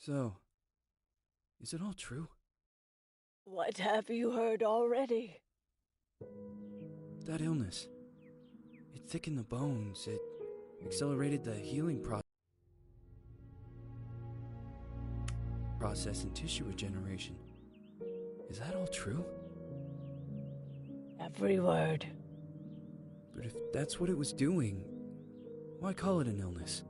So, is it all true? What have you heard already? That illness. It thickened the bones. It accelerated the healing process and tissue regeneration. Is that all true? Every word. But if that's what it was doing, why call it an illness?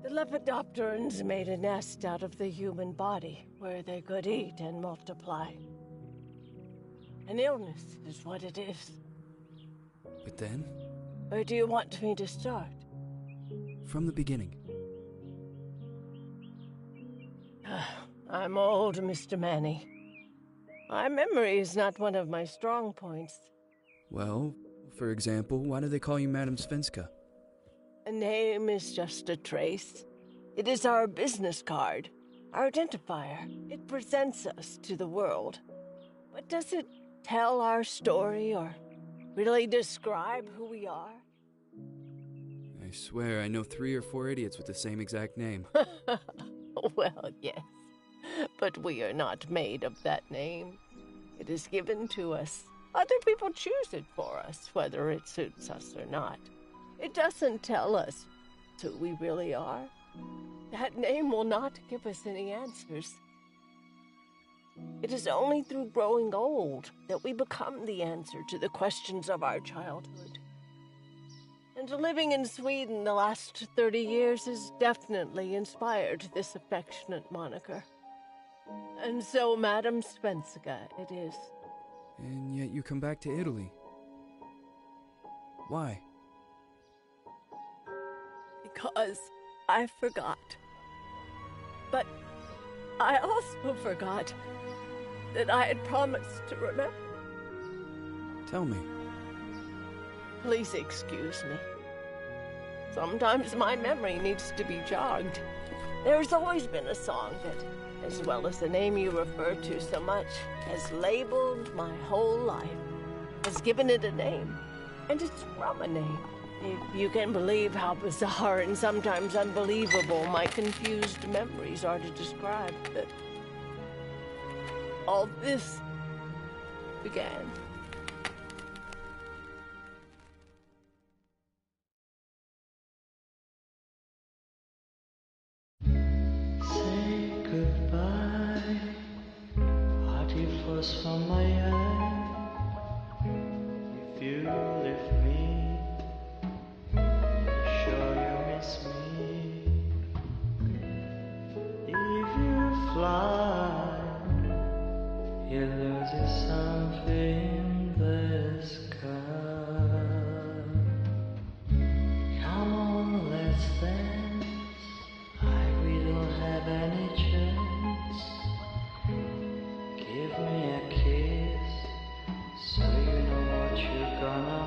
The Lepidopterans made a nest out of the human body where they could eat and multiply. An illness is what it is. But then, Where do you want me to start? from the beginning. I'm old, Mr. Manny. My memory is not one of my strong points. Well, for example, why do they call you Madame Svenska? A name is just a trace. It is our business card, our identifier. It presents us to the world. But does it tell our story or really describe who we are? I swear I know 3 or 4 idiots with the same exact name. Well, yes. But we are not made of that name. It is given to us. Other people choose it for us, whether it suits us or not. It doesn't tell us who we really are. That name will not give us any answers. It is only through growing old that we become the answer to the questions of our childhood. And living in Sweden the last 30 years has definitely inspired this affectionate moniker. And so, Madame Svenska it is. And yet you come back to Italy. Why? Because I forgot. But I also forgot that I had promised to remember. Tell me. Please excuse me. Sometimes my memory needs to be jogged. There's always been a song that, as well as the name you refer to so much, has labeled my whole life, has given it a name, and it's from a name. If you can believe how bizarre and sometimes unbelievable my confused memories are to describe that all this began. Say goodbye, hearty frost from my eye. If you leave me, sure you miss me. If you fly, you lose something in the sky. Come on, let's dance. We don't have any chance. Give me a kiss, so you know what you're gonna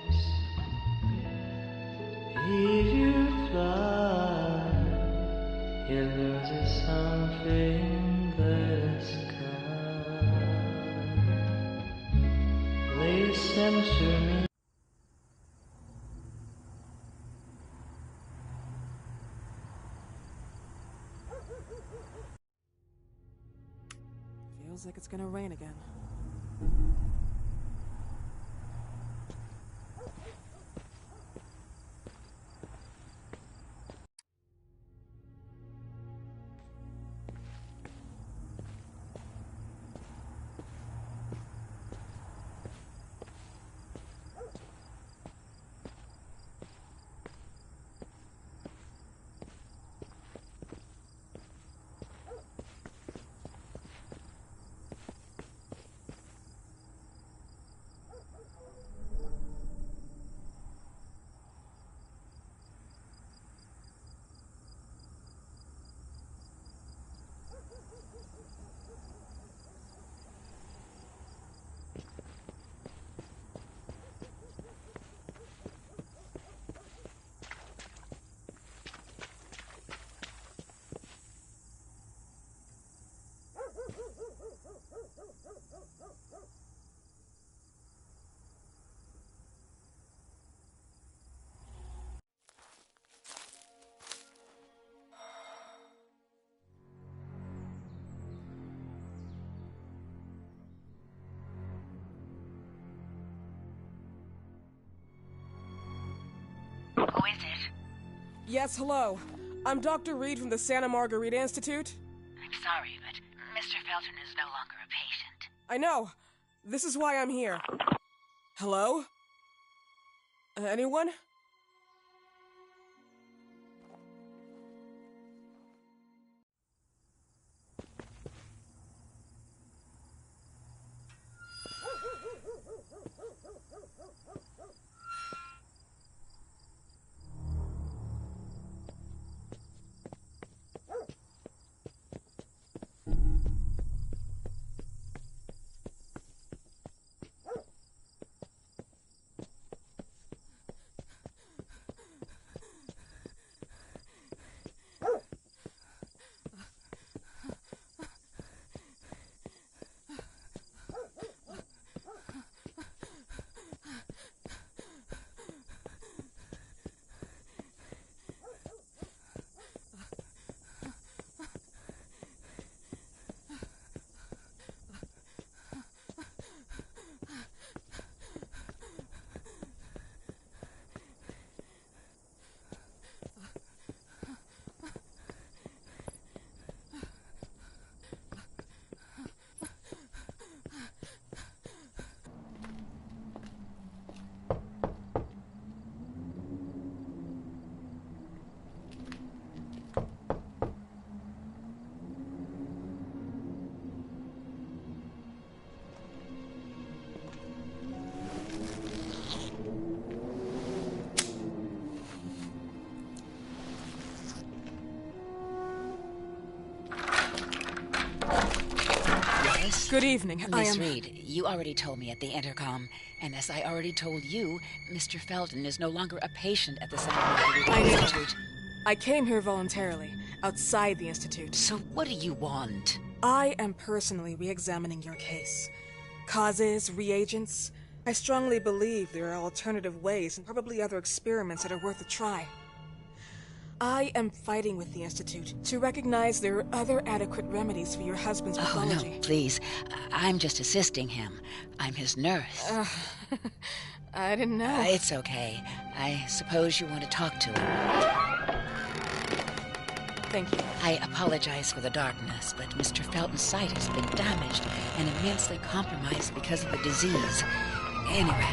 miss. If you fly, you lose something in the sky. Listen to me. Feels like it's gonna rain again. Yes, hello. I'm Dr. Reed from the Santa Margarita Institute. I'm sorry, but Mr. Felton is no longer a patient. I know. This is why I'm here. Hello? Anyone? Good evening. Miss Reed, you already told me at the intercom, and as I already told you, Mr. Felton is no longer a patient at the Santa Margarita Institute. I came here voluntarily, outside the Institute. So what do you want? I am personally re-examining your case. Causes, reagents. I strongly believe there are alternative ways and probably other experiments that are worth a try. I am fighting with the Institute to recognize there are other adequate remedies for your husband's pathology. Oh, no, please. I'm just assisting him. I'm his nurse. I didn't know. It's okay. I suppose you want to talk to him. Thank you. I apologize for the darkness, but Mr. Felton's sight has been damaged and immensely compromised because of the disease. Anyway,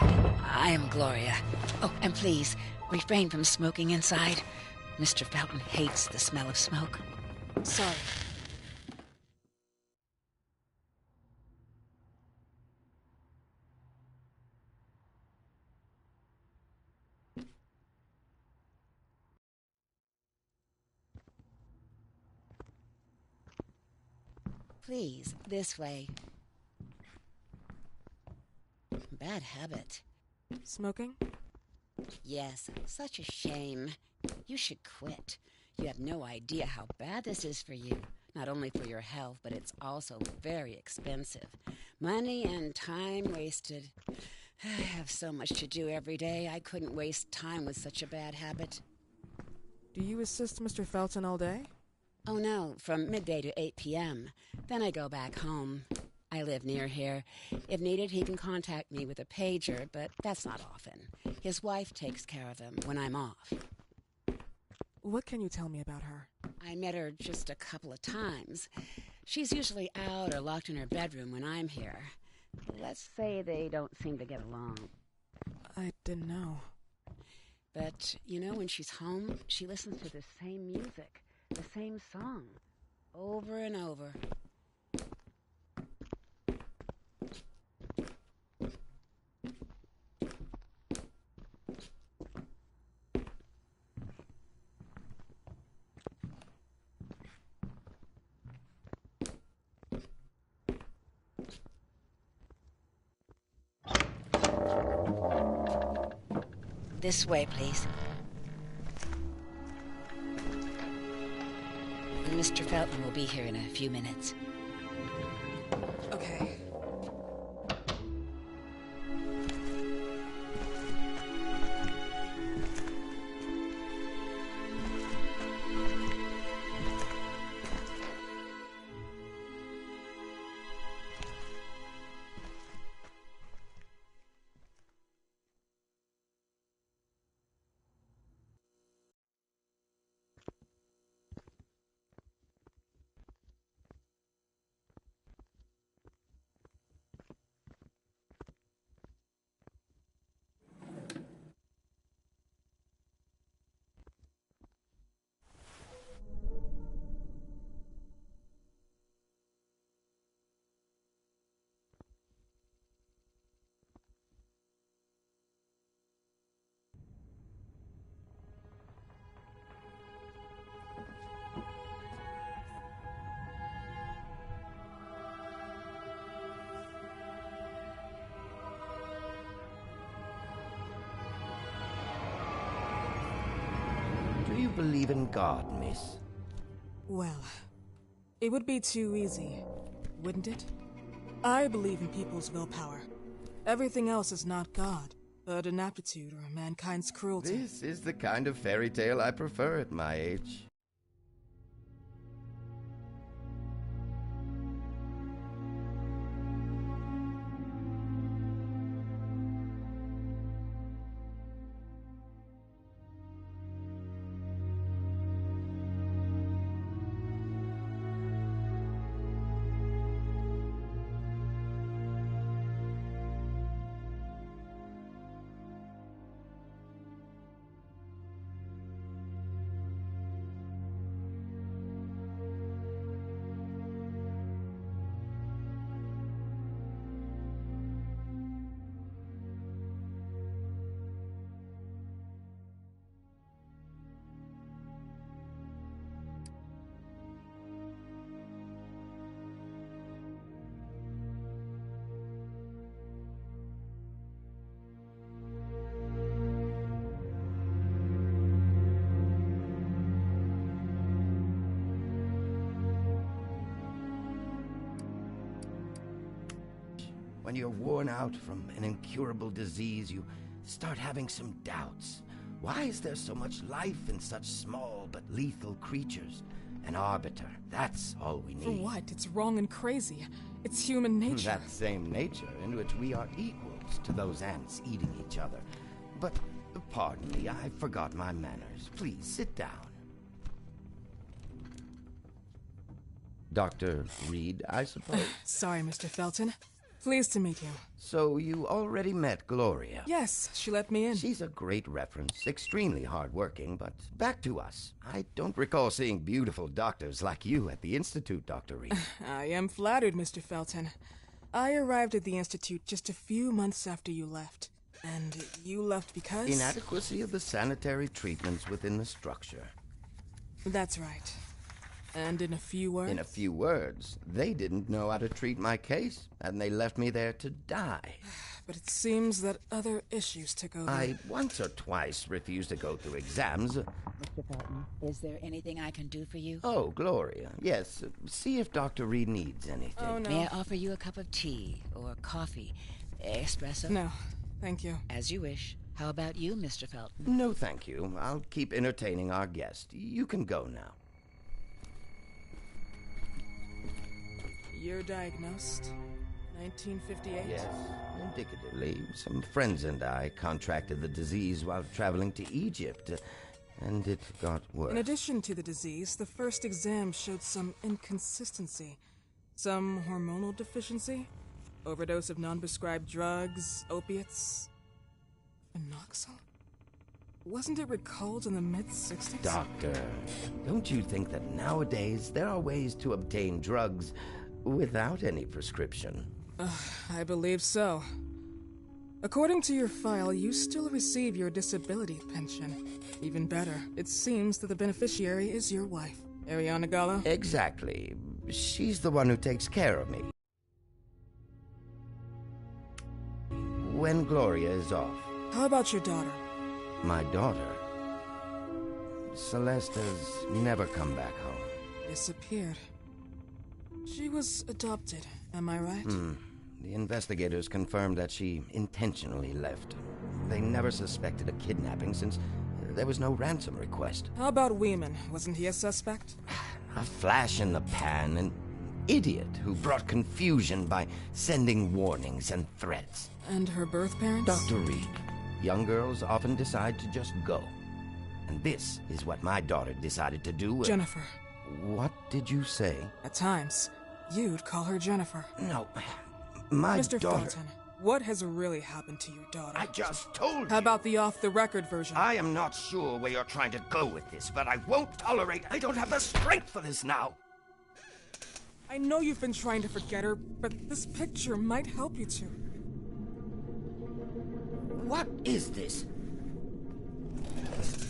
I am Gloria. Oh, and please, refrain from smoking inside. Mr. Felton hates the smell of smoke. Sorry. Please, this way. Bad habit. Smoking? Yes, such a shame. You should quit. You have no idea how bad this is for you. Not only for your health, but it's also very expensive. Money and time wasted. I have so much to do every day. I couldn't waste time with such a bad habit. Do you assist Mr. Felton all day? Oh no, from midday to 8 p.m. Then I go back home. I live near here. If needed, he can contact me with a pager, but that's not often. His wife takes care of him when I'm off. What can you tell me about her? I met her just a couple of times. She's usually out or locked in her bedroom when I'm here. Let's say they don't seem to get along. I didn't know. But, you know, when she's home, she listens to the same music, the same song, over and over. This way, please. Mr. Felton will be here in a few minutes. Okay. believe in God, miss? Well, it would be too easy, wouldn't it? I believe in people's willpower. Everything else is not God, but an aptitude or mankind's cruelty. This is the kind of fairy tale I prefer at my age. When you're worn out from an incurable disease, you start having some doubts. Why is there so much life in such small but lethal creatures? An arbiter, that's all we need. For what? It's wrong and crazy. It's human nature. That same nature in which we are equals to those ants eating each other. But, pardon me, I forgot my manners. Please, sit down. Dr. Reed, I suppose? Sorry, Mr. Felton. Pleased to meet you. So you already met Gloria? Yes, she let me in. She's a great reference, extremely hardworking, but back to us. I don't recall seeing beautiful doctors like you at the Institute, Dr. Reed. I am flattered, Mr. Felton. I arrived at the Institute just a few months after you left. And you left because? Inadequacy of the sanitary treatments within the structure. That's right. And in a few words? In a few words, they didn't know how to treat my case, and they left me there to die. But it seems that other issues took over. I once or twice refused to go through exams. Mr. Felton, is there anything I can do for you? Oh, Gloria, yes. See if Dr. Reed needs anything. Oh, no. May I offer you a cup of tea or coffee? Espresso? No, thank you. As you wish. How about you, Mr. Felton? No, thank you. I'll keep entertaining our guest. You can go now. You're diagnosed? 1958? Yes, indicatively. Some friends and I contracted the disease while traveling to Egypt, and it got worse. In addition to the disease, the first exam showed some inconsistency. Some hormonal deficiency? Overdose of non-prescribed drugs, opiates? Phenoxyl? Wasn't it recalled in the mid-60s? Doctor, don't you think that nowadays there are ways to obtain drugs without any prescription? I believe so. According to your file, you still receive your disability pension. Even better, it seems that the beneficiary is your wife, Ariana Gallo. Exactly. She's the one who takes care of me when Gloria is off. How about your daughter? My daughter, Celeste, has never come back home. Disappeared. She was adopted, am I right? The investigators confirmed that she intentionally left. They never suspected a kidnapping since there was no ransom request. How about Weeman? Wasn't he a suspect? A flash in the pan, an idiot who brought confusion by sending warnings and threats. And her birth parents? Dr. Reed, young girls often decide to just go. And this is what my daughter decided to do. Jennifer. What did you say? At times, you'd call her Jennifer. No, my Mr. daughter... Felton, what has really happened to your daughter? I just told you. How about the off-the-record version? I am not sure where you're trying to go with this, but I won't tolerate... I don't have the strength for this now. I know you've been trying to forget her, but this picture might help you to. What is this?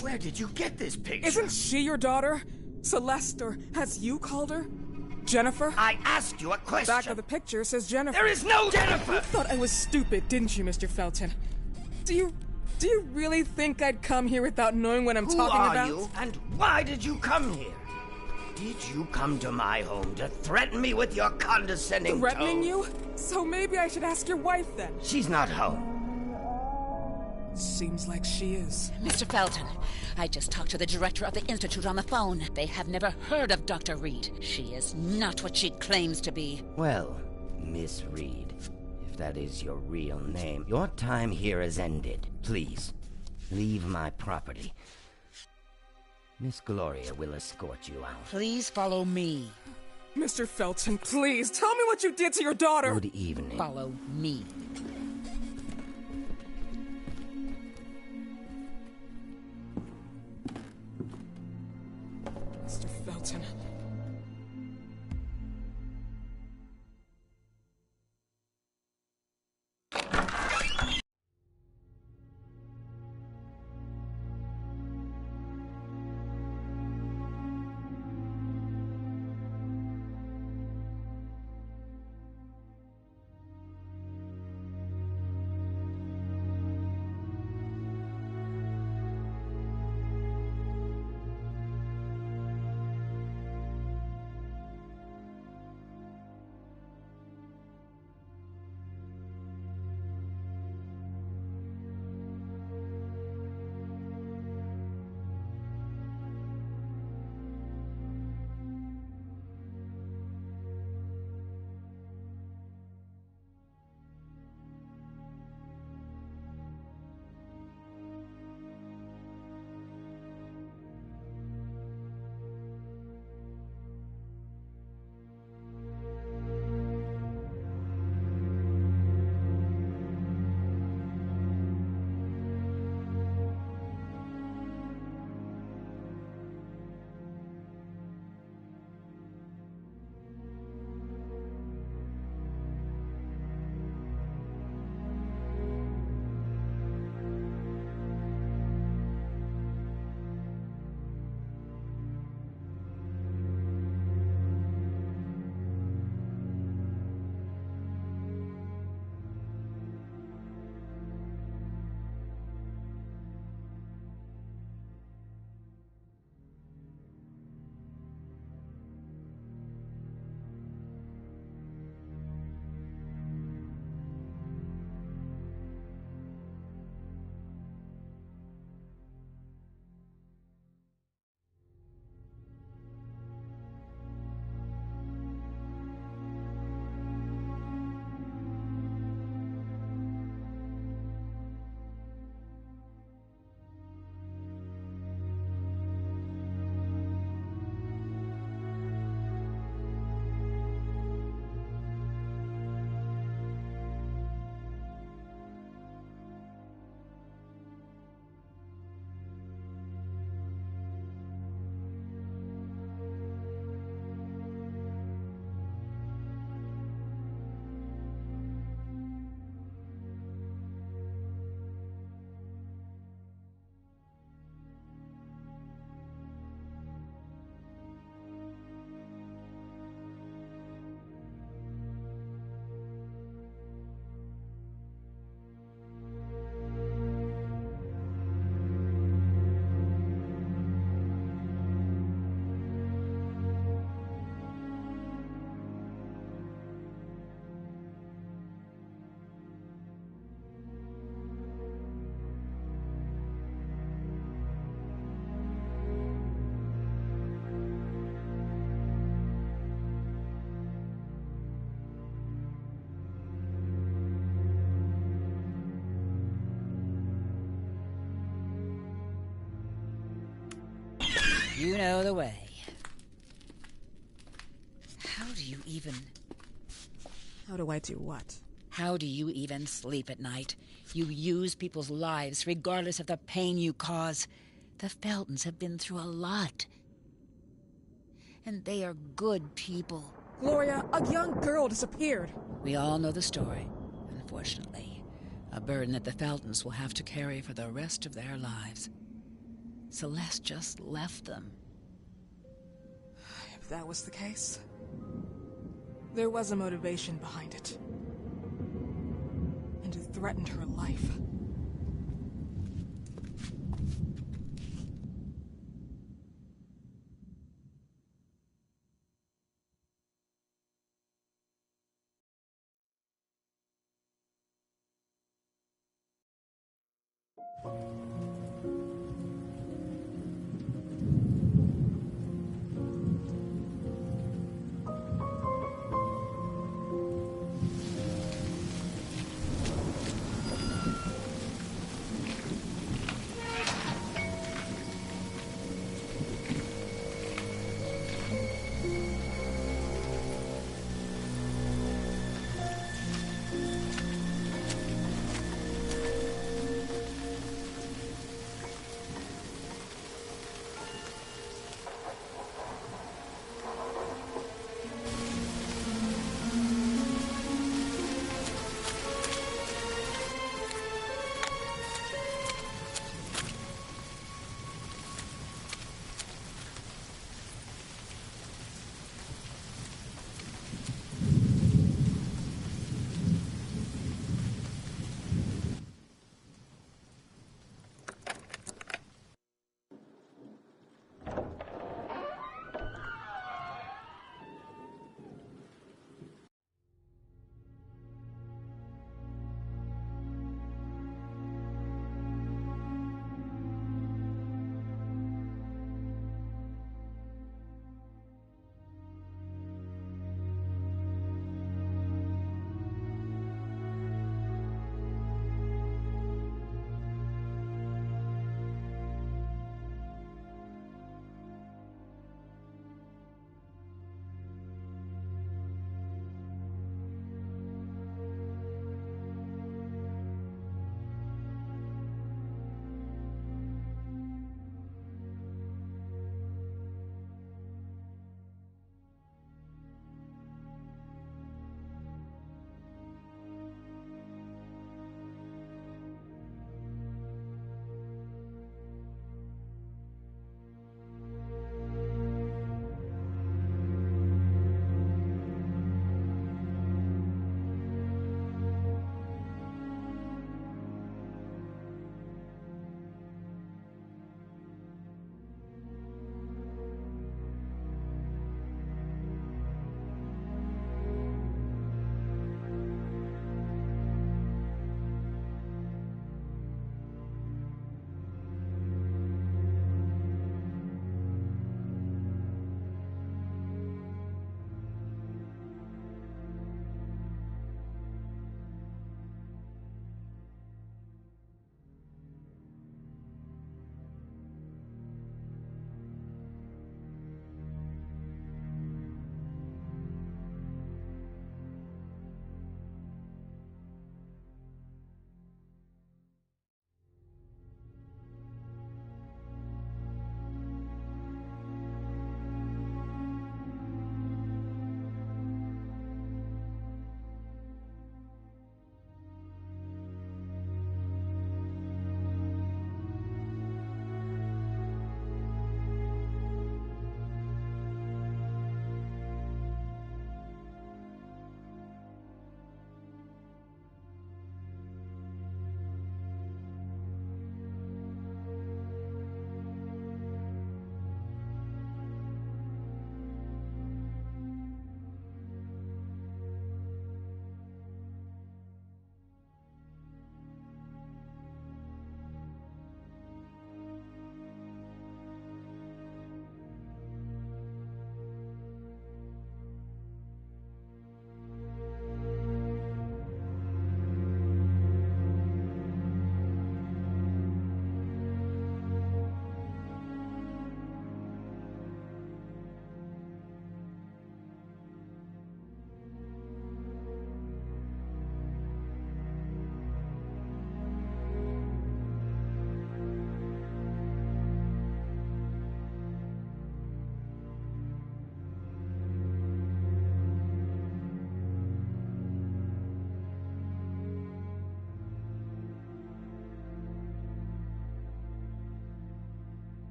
Where did you get this picture? Isn't she your daughter? Celeste, or has you called her? Jennifer? I asked you a question. Back of the picture says Jennifer. There is no Jennifer! You thought I was stupid, didn't you, Mr. Felton? Do you Do you really think I'd come here without knowing what I'm talking about? Who are you, and why did you come here? Did you come to my home to threaten me with your condescending Threatening tone? you? So maybe I should ask your wife then. She's not home. Seems like she is. Mr. Felton, I just talked to the director of the Institute on the phone. They have never heard of Dr. Reed. She is not what she claims to be. Well, Miss Reed, if that is your real name, your time here has ended. Please, leave my property. Miss Gloria will escort you out. Please follow me. Mr. Felton, please, tell me what you did to your daughter! Good evening. Follow me. Mr. Felton. You know the way. How do you even... How do I do what? How do you even sleep at night? You use people's lives regardless of the pain you cause. The Feltons have been through a lot. And they are good people. Gloria, a young girl disappeared. We all know the story, unfortunately. A burden that the Feltons will have to carry for the rest of their lives. Celeste just left them. If that was the case, there was a motivation behind it. And it threatened her life. you.